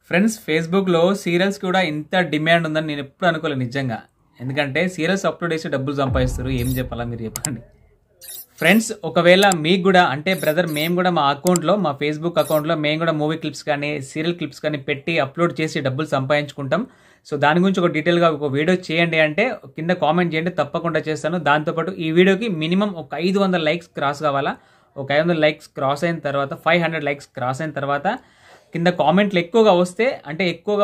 Friends, ఫేస్బుక్లో serials కూడా ఇంత డిమాండ్ ఉందని నేను ఎప్పుడు అనుకోలేదు నిజంగా. ఎందుకంటే సీరియల్స్ అప్లోడ్ చేసి డబ్బులు సంపాదిస్తారు. ఏం చెప్పాలా మీరు చెప్పండి. ఫ్రెండ్స్, ఒకవేళ మీకు కూడా అంటే బ్రదర్, మేము కూడా మా అకౌంట్లో, మా ఫేస్బుక్ అకౌంట్లో మేము కూడా మూవీ క్లిప్స్ కానీ సీరియల్ క్లిప్స్ కానీ పెట్టి అప్లోడ్ చేసి డబ్బులు సంపాదించుకుంటాం. సో దాని గురించి ఒక డీటెయిల్గా ఒక వీడియో చేయండి అంటే కింద కామెంట్ చేయండి, తప్పకుండా చేస్తాను. దాంతోపాటు ఈ వీడియోకి మినిమం ఒక 500 లైక్స్ క్రాస్ కావాలా. ఒక 500 లైక్స్ క్రాస్ అయిన తర్వాత 500 లైక్స్ క్రాస్ అయిన తర్వాత కింద కామెంట్లు ఎక్కువగా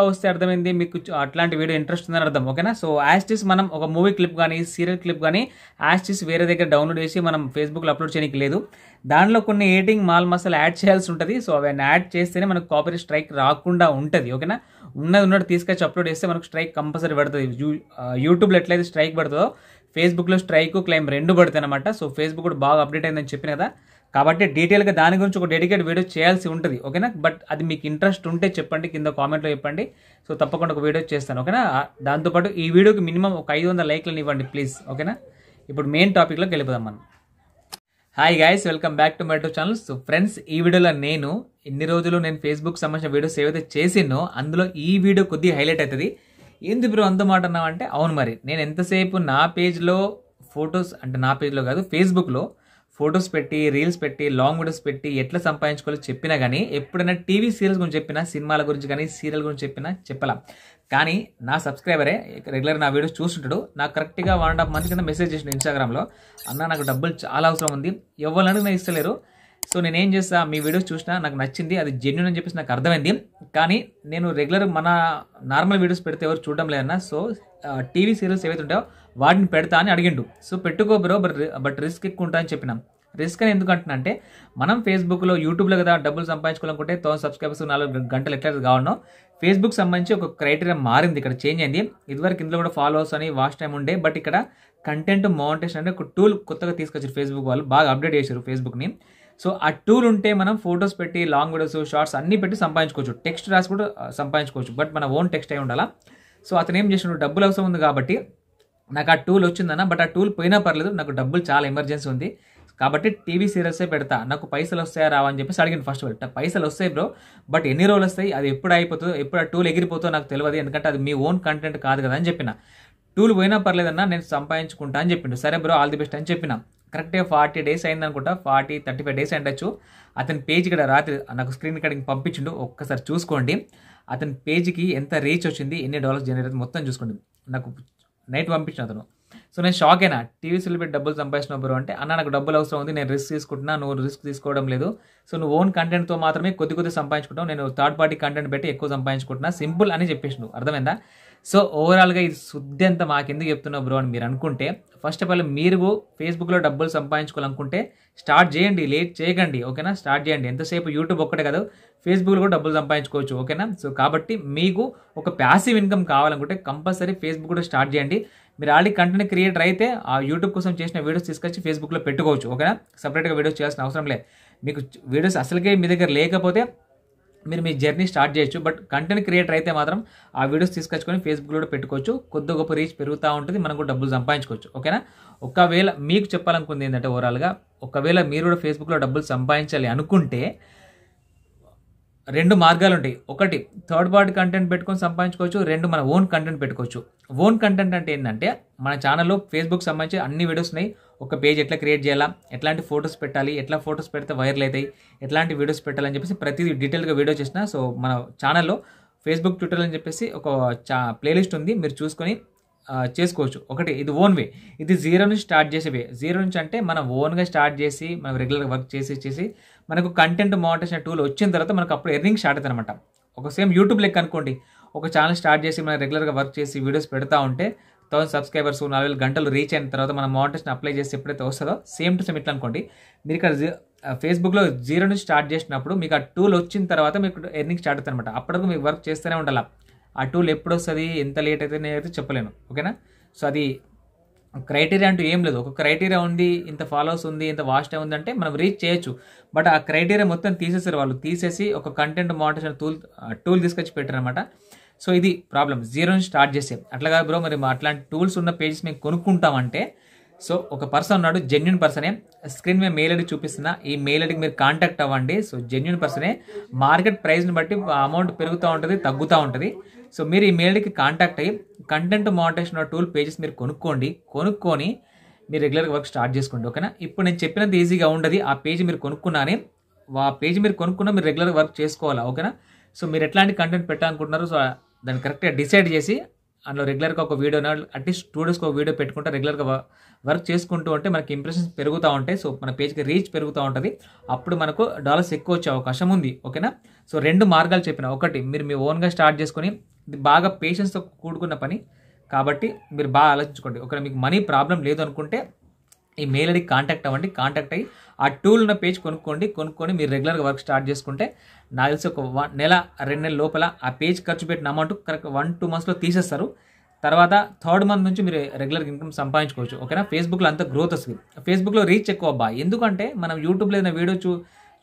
వస్తే అర్థమైంది మీకు అట్లాంటి వీడియో ఇంట్రెస్ట్ ఉందని అర్థం. ఓకేనా? సో యాస్టిస్ మనం ఒక మూవీ క్లిప్ కానీ సీరియల్ క్లిప్ కానీ యాస్టిస్ వేరే దగ్గర డౌన్లోడ్ చేసి మనం ఫేస్బుక్లో అప్లోడ్ చేయడానికి లేదు. దానిలో కొన్ని ఎడిటింగ్ మాల్ మసాలా యాడ్ చేయాల్సి ఉంటుంది. సో అవన్నీ యాడ్ చేస్తేనే మనకు కాపీరైట్ స్ట్రైక్ రాకుండా ఉంటుంది. ఓకేనా? ఉన్నట్టు తీసుకొచ్చి అప్లోడ్ చేస్తే మనకు స్ట్రైక్ కంపల్సరీ పడుతుంది. యూట్యూబ్లో ఎట్లయితే స్ట్రైక్ పడుతుందో ఫేస్బుక్లో స్ట్రైక్ క్లైమ్ 2 పడుతుంది అనమాట. సో ఫేస్బుక్ కూడా బాగా అప్డేట్ అయిందని చెప్పిన కదా, కాబట్టి డీటెయిల్గా దాని గురించి ఒక డెడికేట్ వీడియో చేయాల్సి ఉంటుంది. ఓకేనా? బట్ అది మీకు ఇంట్రెస్ట్ ఉంటే చెప్పండి, కింద కామెంట్లో చెప్పండి. సో తప్పకుండా ఒక వీడియో చేస్తాను. ఓకేనా? దాంతోపాటు ఈ వీడియోకి మినిమం ఒక 500 లైక్లను ఇవ్వండి ప్లీజ్. ఓకేనా? ఇప్పుడు మెయిన్ టాపిక్లోకి వెళ్ళిపోదాం మనం. Hi guys, welcome back to my YouTube channel. So friends, ఈ వీడియోలో నేను ఇన్ని రోజులు ఫేస్బుక్ సంబంధించిన వీడియోస్ ఏవైతే చేసినో అందులో ఈ వీడియో కొద్దిగా హైలైట్ అవుతుంది. ఏంది బ్రో అంత మాట అన్నావంటే, అవును మరి నేను ఎంతసేపు నా పేజ్లో ఫొటోస్, అంటే నా పేజ్లో కాదు ఫేస్బుక్లో ఫొటోస్ పెట్టి రీల్స్ పెట్టి లాంగ్ వీడియోస్ పెట్టి ఎట్లా సంపాదించుకోవాలో చెప్పినా కానీ, ఎప్పుడైనా టీవీ సీరియల్స్ గురించి చెప్పినా, సినిమాల గురించి కానీ సీరియల్ గురించి చెప్పలా. కానీ నా సబ్స్క్రైబరే రెగ్యులర్ నా వీడియోస్ చూస్తుంటాడు. నాకు కరెక్ట్గా 1.5 మంత్ కింద మెసేజ్ చేసిన ఇన్స్టాగ్రామ్లో, అన్న నాకు డబ్బులు చాలా అవసరం ఉంది, ఎవరిని నాకు ఇస్తలేరు. సో నేనేం చేస్తా, మీ వీడియోస్ చూసినా నాకు నచ్చింది, అది జెన్యూన్ అని చెప్పేసి నాకు అర్థమైంది. కానీ నేను రెగ్యులర్ మన నార్మల్ వీడియోస్ పెడితే ఎవరు చూడడం లేదన్నా. సో టీవీ సీరియల్స్ ఏవైతే ఉంటాయో వాటిని పెడతా అని అడిగిండు. సో పెట్టుకో బ్రో, బట్ రిస్క్ ఎక్కువ ఉంటా అని చెప్పినాం. రిస్క్ అని ఎందుకు అంటున్నా అంటే, మనం ఫేస్బుక్లో యూట్యూబ్లో కదా డబ్బులు సంపాదించుకోవాలనుకుంటే 1000 సబ్స్క్రైబర్స్ 4 గంటలు ఎట్లా కావడం. ఫేస్బుక్ సంబంధించి ఒక క్రైటీరియా మారింది, ఇక్కడ చేంజ్ అయింది. ఇదివరకు ఇందులో కూడా ఫాలోవర్స్ అని వాచ్ టైం ఉండే, బట్ ఇక్కడ కంటెంట్ మౌంటేషన్ అంటే ఒక టూల్ కొత్తగా తీసుకొచ్చారు ఫేస్బుక్ వాళ్ళు, బాగా అప్డేట్ చేశారు ఫేస్బుక్ని. సో ఆ టూల్ ఉంటే మనం ఫొటోస్ పెట్టి లాంగ్ వీడియోస్ షార్ట్స్ అన్ని పెట్టి సంపాదించుకోవచ్చు, టెక్స్ట్ రాసి కూడా సంపాదించుకోవచ్చు. బట్ మన ఓన్ టెక్స్ట్ అయి ఉండాలా. సో అతను ఏం చేసినాడు, డబ్బులు అవసరం ఉంది కాబట్టి నాకు ఆ టూల్ వచ్చిందన్న, బట్ ఆ టూల్ పోయినా పర్లేదు, నాకు డబ్బులు చాలా ఎమర్జెన్సీ ఉంది కాబట్టి టీవీ సీరియల్సే పెడతా, నాకు పైసలు వస్తాయా రావా అని చెప్పేసి అడిగింది. ఫస్ట్ పైసలు వస్తాయి బ్రో, బట్ ఎన్ని రోజులు వస్తాయి, అది ఎప్పుడు అయిపోతుందో, ఎప్పుడు ఆ టూల్ ఎగిరిపోతుందో నాకు తెలియదు, ఎందుకంటే అది మీ ఓన్ కంటెంట్ కాదు కదా అని చెప్పిన. టూల్ పోయినా పర్లేదన్నా నేను సంపాదించుకుంటా అని చెప్పిండు. సరే బ్రో, ఆల్ ది బెస్ట్ అని చెప్పిన. కరెక్ట్గా 40 డేస్ అయింది అనుకుంటా, 35 డేస్ అయిండొచ్చు. అతని పేజ్ ఇక్కడ రాత్రి నాకు స్క్రీన్ రికార్డింగ్ పంపించిండు, ఒక్కసారి చూసుకోండి. అతని పేజ్కి ఎంత రీచ్ వచ్చింది, ఎన్ని డాలర్స్ జనరేట్ అవుతుంది మొత్తం చూసుకోండి. నాకు నైట్ పంపించిన అతను. సో నేను షాక్ అయినా, టీవీ సీరియల్ పెట్టి డబ్బులు సంపాదించినావు బ్రో అంటే, అన్న నాకు డబ్బులు అవసరం ఉంది, నేను రిస్క్ తీసుకుంటున్నా, నువ్వు రిస్క్ తీసుకోవడం లేదు. సో నువ్వు ఓన్ కంటెంట్తో మాత్రమే కొద్ది సంపాదించుకుంటావు, నేను థర్డ్ పార్టీ కంటెంట్ పెట్టి ఎక్కువ సంపాదించుకుంటున్నా, సింపుల్ అని చెప్పేసి అర్థమైందా? సో ఓవరాల్గా ఇది శుద్ధి అంతా మాకెందుకు చెప్తున్నావు బ్రో అని మీరు అనుకుంటే, ఫస్ట్ ఆఫ్ ఆల్ మీరు ఫేస్బుక్లో డబ్బులు సంపాదించుకోవాలనుకుంటే స్టార్ట్ చేయండి, లేట్ చేయకండి. ఓకేనా? స్టార్ట్ చేయండి. ఎంతసేపు యూట్యూబ్ ఒక్కటే కాదు, ఫేస్బుక్లో కూడా డబ్బులు సంపాదించుకోవచ్చు. ఓకేనా? సో కాబట్టి మీకు ఒక ప్యాసివ్ ఇన్కమ్ కావాలనుకుంటే కంపల్సరీ ఫేస్బుక్ కూడా స్టార్ట్ చేయండి. మీరు ఆల్రెడీ కంటెంట్ క్రియేటర్ అయితే ఆ యూట్యూబ్ కోసం చేసిన వీడియోస్ తీసుకొచ్చి ఫేస్బుక్లో పెట్టుకోవచ్చు. ఓకేనా? సపరేట్గా వీడియోస్ చేయాల్సిన అవసరం లేదు. మీకు వీడియోస్ అసలుకే మీ దగ్గర లేకపోతే మీరు మీ జర్నీ స్టార్ట్ చేయొచ్చు. బట్ కంటెంట్ క్రియేటర్ అయితే మాత్రం ఆ వీడియోస్ తీసుకొచ్చుకొని ఫేస్బుక్లో కూడా పెట్టుకోవచ్చు. కొద్ది గొప్ప రీచ్ పెరుగుతూ ఉంటుంది, మనం కూడా డబ్బులు సంపాదించుకోవచ్చు. ఓకేనా? ఒకవేళ మీకు చెప్పాలనుకుంది ఏంటంటే, ఓవరాల్గా ఒకవేళ మీరు కూడా ఫేస్బుక్లో డబ్బులు సంపాదించాలి అనుకుంటే 2 మార్గాలు ఉంటాయి. ఒకటి థర్డ్ పార్టీ కంటెంట్ పెట్టుకొని సంపాదించుకోవచ్చు, 2 మన ఓన్ కంటెంట్ పెట్టుకోవచ్చు. ఓన్ కంటెంట్ అంటే ఏంటంటే, మన ఛానల్లో ఫేస్బుక్ సంబంధించి అన్ని వీడియోస్ ఉన్నాయి. ఒక పేజ్ ఎట్లా క్రియేట్ చేయాలా, ఎట్లాంటి ఫొటోస్ పెట్టాలి, ఎట్లా ఫొటోస్ పెడితే వైరల్ అవుతాయి, ఎట్లాంటి వీడియోస్ పెట్టాలని చెప్పేసి ప్రతిదీ డీటెయిల్గా వీడియో చేసిన. సో మన ఛానల్లో ఫేస్బుక్ ట్విట్టర్ అని చెప్పేసి ఒక ప్లేలిస్ట్ ఉంది, మీరు చూసుకొని చేసుకోవచ్చు. ఒకటి ఇది ఓన్ వే, ఇది జీరో నుంచి స్టార్ట్ చేసే వే. జీరో నుంచి అంటే మనం ఓన్గా స్టార్ట్ చేసి మనం రెగ్యులర్గా వర్క్ చేసి మనకు కంటెంట్ మోనిటైజేషన్ టూల్ వచ్చిన తర్వాత మనకు అప్పుడు ఎర్నింగ్ స్టార్ట్ అవుతుంది అనమాట. ఒక సేమ్ యూట్యూబ్ లెక్క అనుకోండి, ఒక ఛానల్ స్టార్ట్ చేసి మనం రెగ్యులర్గా వర్క్ చేసి వీడియోస్ పెడతా ఉంటే 1000 సబ్స్క్రైబర్స్ 4000 గంటలు రీచ్ అయిన తర్వాత మనం మోనిటైజేషన్ అప్లై చేసి ఎప్పుడైతే వస్తుందో సేమ్ టు సేమ్ ఇట్లా అనుకోండి. మీరు ఇక్కడ ఫేస్బుక్లో జీరో నుంచి స్టార్ట్ చేసినప్పుడు మీకు ఆ టూల్ వచ్చిన తర్వాత మీకు ఎర్నింగ్ స్టార్ట్ అవుతుంది అనమాట. అప్పటికి మీకు వర్క్ చేస్తూనే ఉండాలి. ఆ టూల్ ఎప్పుడు వస్తుంది, ఎంత లేట్ అయితే నేనైతే చెప్పలేను. ఓకేనా? సో అది క్రైటీరియా అంటూ ఏం లేదు. ఒక క్రైటీరియా ఉంది, ఇంత ఫాలోవర్స్ ఉంది, ఇంత వాచ్ టైం ఉందంటే మనం రీచ్ చేయొచ్చు. బట్ ఆ క్రైటీరియా మొత్తం తీసేసారు వాళ్ళు. తీసేసి ఒక కంటెంట్ మోనిటైజేషన్ టూల్ తీసుకొచ్చి పెట్టారనమాట. సో ఇది ప్రాబ్లం, జీరో నుంచి స్టార్ట్ చేసే. అట్లా కాదు బ్రో, మరి అట్లాంటి టూల్స్ ఉన్న పేజెస్ మేము కొనుక్కుంటామంటే సో ఒక పర్సన్ ఉన్నాడు, జెన్యున్ పర్సనే, స్క్రీన్ మీద మెయిల్ ఐడి చూపిస్తున్నా, ఈ మెయిల్ ఐడికి మీరు కాంటాక్ట్ అవ్వండి. సో జెన్యున్ పర్సనే, మార్కెట్ ప్రైస్ని బట్టి అమౌంట్ పెరుగుతూ ఉంటుంది, తగ్గుతూ ఉంటుంది. సో మీరు ఈ మెయిల్ ఐడికి కాంటాక్ట్ అయ్యి కంటెంట్ మానిటైజేషన్ టూల్ పేజెస్ మీరు కొనుక్కొని మీరు రెగ్యులర్గా వర్క్ స్టార్ట్ చేసుకోండి. ఓకేనా? ఇప్పుడు నేను చెప్పినంత ఈజీగా ఉండదు. ఆ పేజ్ మీరు కొనుక్కున్నానే, ఆ పేజ్ మీరు కొనుక్కున్నా మీరు రెగ్యులర్గా వర్క్ చేసుకోవాలా. ఓకేనా? సో మీరు ఎట్లాంటి కంటెంట్ పెట్టాలనుకుంటున్నారు, సో దాన్ని కరెక్ట్గా డిసైడ్ చేసి అందులో రెగ్యులర్గా ఒక వీడియో, అట్లీస్ట్ 2 డేస్కి ఒక వీడియో పెట్టుకుంటే రెగ్యులర్గా వర్క్ చేసుకుంటూ ఉంటే మనకి ఇంప్రెషన్స్ పెరుగుతూ ఉంటాయి. సో మన పేజ్కి రీచ్ పెరుగుతూ ఉంటుంది. అప్పుడు మనకు డాలర్స్ ఎక్కువ వచ్చే అవకాశం ఉంది. ఓకేనా? సో 2 మార్గాలు చెప్పిన, ఒకటి మీరు మీ ఓన్గా స్టార్ట్ చేసుకొని, ఇది బాగా పేషెన్స్తో కూడుకున్న పని కాబట్టి మీరు బాగా ఆలోచించుకోండి. ఒకవేళ మీకు మనీ ప్రాబ్లం లేదు అనుకుంటే ఈ మెయిల్ ఐడికి కాంటాక్ట్ అవ్వండి. కాంటాక్ట్ అయ్యి ఆ టూల్ ఉన్న పేజ్ కొనుక్కొని మీరు రెగ్యులర్గా వర్క్ స్టార్ట్ చేసుకుంటే నాకు తెలిసి ఒక 1 నెల 2 నెలల లోపల ఆ పేజ్ ఖర్చు పెట్టిన అమౌంట్ కరెక్ట్ 1-2 మంత్స్లో తీసేస్తారు. తర్వాత 3rd మంత్ నుంచి మీరు రెగ్యులర్ ఇన్కమ్ సంపాదించుకోవచ్చు. ఓకేనా? ఫేస్బుక్లో అంత గ్రోత్ వస్తుంది. ఫేస్బుక్లో రీచ్ ఎక్కువ అబ్బా. ఎందుకంటే మనం యూట్యూబ్లో ఏదైనా వీడియో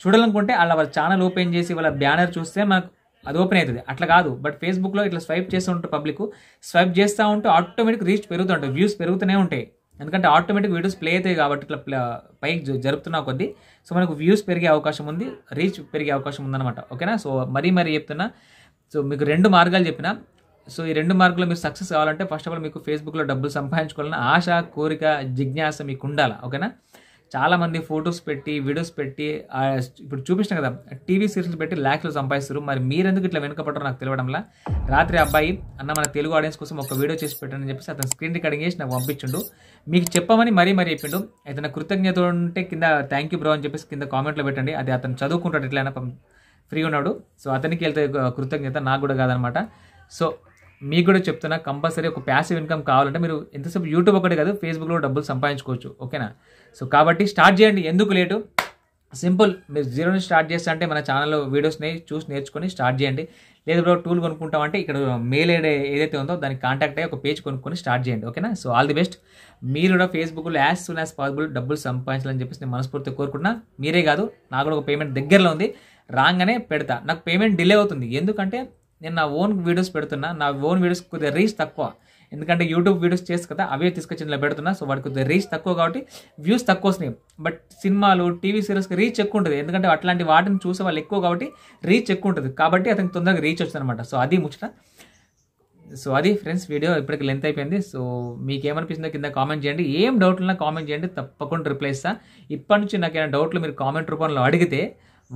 చూడాలనుకుంటే వాళ్ళ ఛానల్ ఓపెన్ చేసి వాళ్ళ బ్యానర్ చూస్తే మనకు అది ఓపెన్ అవుతుంది. అట్లా కాదు. బట్ ఫేస్బుక్లో ఇట్లా స్వైప్ చేస్తూ ఉంటారు పబ్లిక్, స్వైప్ చేస్తూ ఉంటే ఆటోమేటిక్ రీచ్ పెరుగుతూ ఉంటుంది, వ్యూస్ పెరుగుతూనే ఉంటాయి. ఎందుకంటే ఆటోమేటిక్ వీడియోస్ ప్లే అవుతాయి కాబట్టి ఇట్లా పైకి జరుపుతున్నా కొద్దీ సో మనకు వ్యూస్ పెరిగే అవకాశం ఉంది, రీచ్ పెరిగే అవకాశం ఉందన్నమాట. ఓకేనా? సో మరీ చెప్తున్నా. సో మీకు 2 మార్గాలు చెప్పిన. సో ఈ 2 మార్గాల్లో మీరు సక్సెస్ కావాలంటే ఫస్ట్ ఆఫ్ ఆల్ మీకు ఫేస్బుక్లో డబ్బులు సంపాదించుకోవాలని ఆశ, కోరిక, జిజ్ఞాస మీకు ఉండాలి. ఓకేనా? చాలామంది ఫొటోస్ పెట్టి, వీడియోస్ పెట్టి, ఇప్పుడు చూపించిన కదా టీవీ సీరియల్స్ పెట్టి ల్యాక్స్లో సంపాదిస్తారు. మరి మీరెందుకు ఇట్లా వెనుకపడరు నాకు తెలియడంలా. రాత్రి అబ్బాయి అన్న మన తెలుగు ఆడియన్స్ కోసం ఒక వీడియో చేసి పెట్టానని చెప్పేసి అతను స్క్రీన్ రికార్డింగ్ చేసి నాకు పంపించిండు. మీకు చెప్పమని మరీ చెప్పిండు. అయితే నా కృతజ్ఞత ఉంటే కింద థ్యాంక్ యూ బ్రో అని చెప్పేసి కింద కామెంట్లో పెట్టండి. అది అతను చదువుకుంటాడు, ఎట్లయినా ఫ్రీ ఉన్నాడు. సో అతనికి వెళ్తే కృతజ్ఞత, నాకు కూడా కాదనమాట. సో మీకు కూడా చెప్తున్నా, కంపల్సరీ ఒక ప్యాసివ్ ఇన్కమ్ కావాలంటే మీరు ఎంతసేపు యూట్యూబ్ ఒకటే కాదు ఫేస్బుక్లో డబ్బులు సంపాదించుకోవచ్చు. ఓకేనా? సో కాబట్టి స్టార్ట్ చేయండి. ఎందుకు లేటు? సింపుల్. మీరు 0 నుంచి స్టార్ట్ చేస్తా అంటే మన ఛానల్లో వీడియోస్ని చూసి నేర్చుకొని స్టార్ట్ చేయండి. లేదు బ్రో టూల్ కొనుక్కుంటామంటే ఇక్కడ మెయిల్ ఐడి ఏదైతే ఉందో దానికి కాంటాక్ట్ అయ్యి ఒక పేజ్ కొనుక్కొని స్టార్ట్ చేయండి. ఓకేనా? So all the best. మీరు కూడా ఫేస్బుక్లో యాజ్ సూన్ యాజ్ పాసిబుల్ డబ్బులు సంపాదించాలని చెప్పేసి నేను మనస్ఫూర్తిగా కోరుకుంటున్నా. మీరే కాదు, నాకు కూడా ఒక పేమెంట్ దగ్గరలో ఉంది, రాగానే పెడతా. నాకు పేమెంట్ డిలే అవుతుంది ఎందుకంటే నేను నా ఓన్ వీడియోస్ పెడుతున్నా. నా ఓన్ వీడియోస్ కొద్దిగా రీచ్ తక్కువ, ఎందుకంటే యూట్యూబ్ వీడియోస్ చేసి కదా అవే తీసుకొచ్చి ఇందులో పెడుతున్నా. సో వాడికి కొద్దిగా రీచ్ తక్కువ కాబట్టి వ్యూస్ తక్కువ వస్తున్నాయి. బట్ సినిమాలు, టీవీ సీరియల్స్కి రీచ్ ఎక్కువ ఉంటుంది, ఎందుకంటే అట్లాంటి వాటిని చూసే వాళ్ళు ఎక్కువ కాబట్టి రీచ్ ఎక్కువ ఉంటుంది. కాబట్టి అతనికి తొందరగా రీచ్ వస్తుంది అనమాట. సో అది ముచ్చట. సో అది ఫ్రెండ్స్, వీడియో ఇప్పటికి లెంత్ అయిపోయింది. సో మీకు ఏమనిపిస్తుందో కింద కామెంట్ చేయండి. ఏం డౌట్లు ఉన్నా కామెంట్ చేయండి, తప్పకుండా రిప్లై ఇస్తా. ఇప్పటి నుంచి నాకు ఏమైనా డౌట్లు మీరు కామెంట్ రూపంలో అడిగితే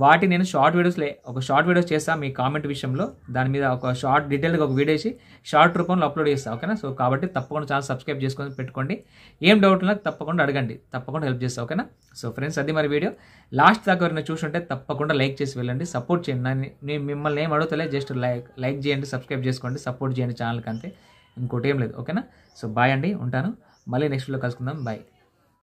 వాటి నేను షార్ట్ వీడియోస్ చేస్తాను మీ కామెంట్ విషయంలో. దాని మీద ఒక షార్ట్ డీటెయిల్గా ఒక వీడియో వేసి షార్ట్ రూపంలో అప్లోడ్ చేస్తాను. ఓకేనా? సో కాబట్టి తప్పకుండా ఛానల్ సబ్స్క్రైబ్ చేసుకొని పెట్టుకోండి. ఏం డౌట్ ఉన్నా తప్పకుండా అడగండి, తప్పకుండా హెల్ప్ చేస్తాను. ఓకేనా? సో ఫ్రెండ్స్, అది మరి వీడియో లాస్ట్ దాకా ఎవరైనా చూసుంటే తప్పకుండా లైక్ చేసి వెళ్ళండి, సపోర్ట్ చేయండి. నేను మిమ్మల్ని ఏం అడుగుతలే, జస్ట్ లైక్ చేయండి, సబ్స్క్రైబ్ చేసుకోండి, సపోర్ట్ చేయండి ఛానల్కి, అంతే, ఇంకోటి ఏం లేదు. ఓకేనా? సో బాయ్ అండి, ఉంటాను. మళ్ళీ నెక్స్ట్ వీడియో కలుసుకుందాం. బాయ్.